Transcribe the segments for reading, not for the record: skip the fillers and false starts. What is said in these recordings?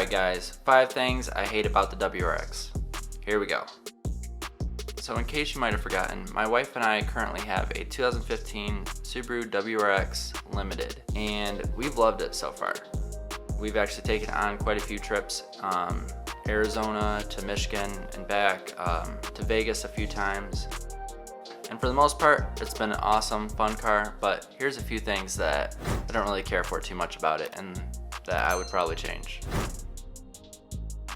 Alright guys, 5 things I hate about the WRX. Here we go. So in case you might have forgotten, my wife and I currently have a 2015 Subaru WRX Limited, and we've loved it so far. We've actually taken on quite a few trips, Arizona to Michigan and back, to Vegas a few times. And for the most part, it's been an awesome, fun car, but here's a few things that I don't really care for too much about it and that I would probably change.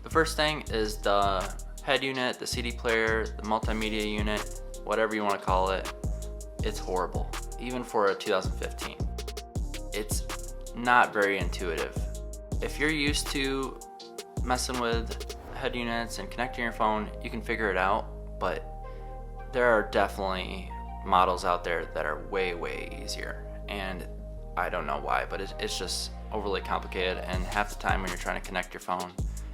The first thing is the head unit, the CD player, the multimedia unit, whatever you want to call it. It's horrible, even for a 2015. It's not very intuitive. If you're used to messing with head units and connecting your phone, you can figure it out, but there are definitely models out there that are way easier, and I don't know why, but it's just overly complicated, and half the time when you're trying to connect your phone,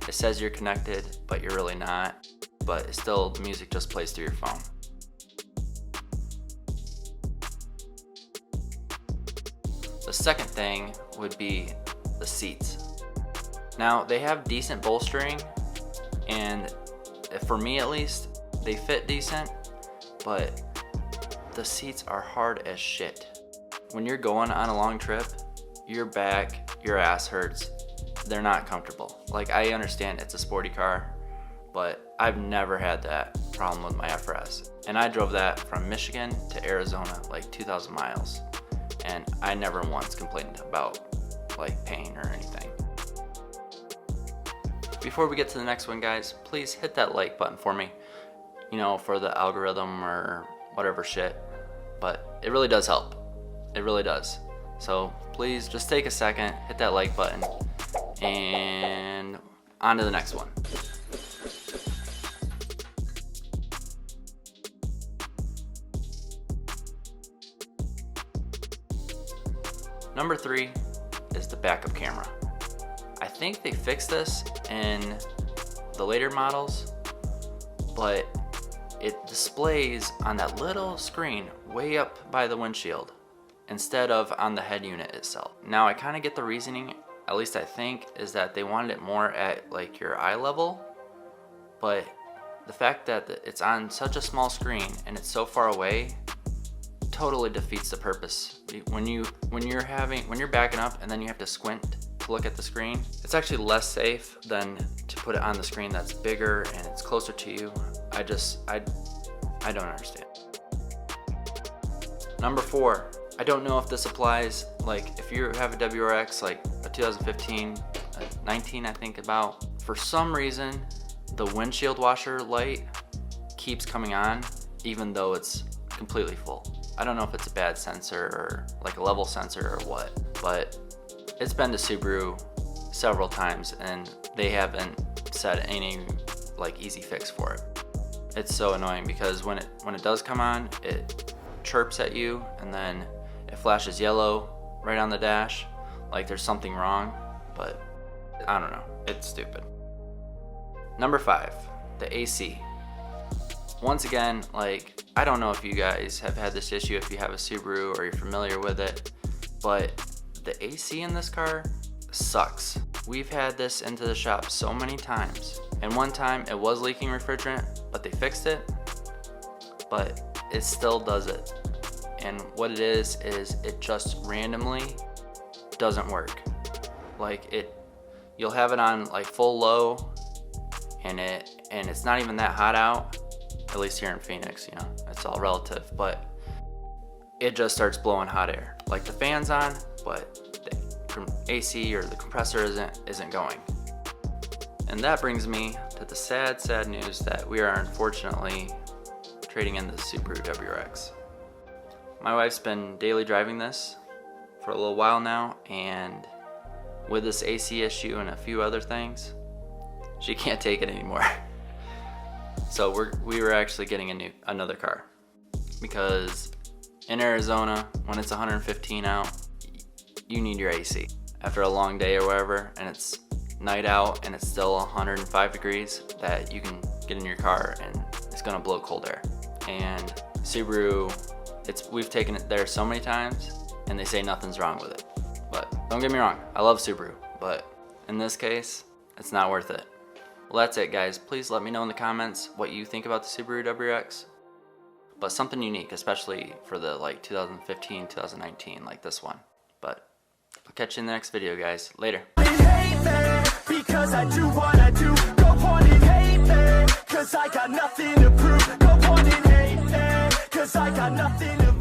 it says you're connected, but you're really not, but still the music just plays through your phone. The second thing would be the seats. Now, they have decent bolstering, and for me at least, they fit decent, but the seats are hard as shit. When you're going on a long trip, your back, your ass hurts. They're not comfortable. Like, I understand it's a sporty car, but I've never had that problem with my FRS. And I drove that from Michigan to Arizona, like 2,000 miles. And I never once complained about like pain or anything. Before we get to the next one, guys, please hit that like button for me. You know, for the algorithm or whatever shit. But it really does help. It really does. So please just take a second, hit that like button, and on to the next one. Number 3 is the backup camera. I think they fixed this in the later models, but it displays on that little screen way up by the windshield instead of on the head unit itself. Now, I kind of get the reasoning, at least I think, is that they wanted it more at like your eye level, but the fact that it's on such a small screen and it's so far away totally defeats the purpose. When you're backing up and then you have to squint to look at the screen, it's actually less safe than to put it on the screen that's bigger and it's closer to you. I don't understand. Number 4, I don't know if this applies, like if you have a WRX, like a 2015, 19 I think about, for some reason the windshield washer light keeps coming on even though it's completely full. I don't know if it's a bad sensor or like a level sensor or what, but it's been to Subaru several times and they haven't said any like easy fix for it. It's so annoying because when it does come on, it chirps at you and then it flashes yellow right on the dash like there's something wrong, but I don't know, it's stupid. Number 5, the AC. Once again, like, I don't know if you guys have had this issue if you have a Subaru or you're familiar with it, but the AC in this car sucks. We've had this into the shop so many times, and one time it was leaking refrigerant, but they fixed it, but it still does it. And what it is it just randomly doesn't work. Like, you'll have it on like full low and it's not even that hot out, at least here in Phoenix, you know, it's all relative, but it just starts blowing hot air. Like the fan's on, but the AC or the compressor isn't going. And that brings me to the sad news that we are unfortunately trading in the Subaru WRX. My wife's been daily driving this for a little while now, and with this AC issue and a few other things, she can't take it anymore. So we were actually getting another car, because in Arizona, when it's 115 out, you need your AC. After a long day or whatever, and it's night out and it's still 105 degrees, that you can get in your car and it's gonna blow cold air. And Subaru, we've taken it there so many times and they say nothing's wrong with it. But don't get me wrong, I love Subaru, but in this case, It's not worth it. Well, that's it, guys. Please let me know in the comments what you think about the Subaru WRX. But something unique, especially for the like 2015, 2019, like this one. But I'll catch you in the next video, guys. Later. Because I do what I do. Go on and hate me, cause I got nothing to prove. Go on and hate me, cause I got nothing to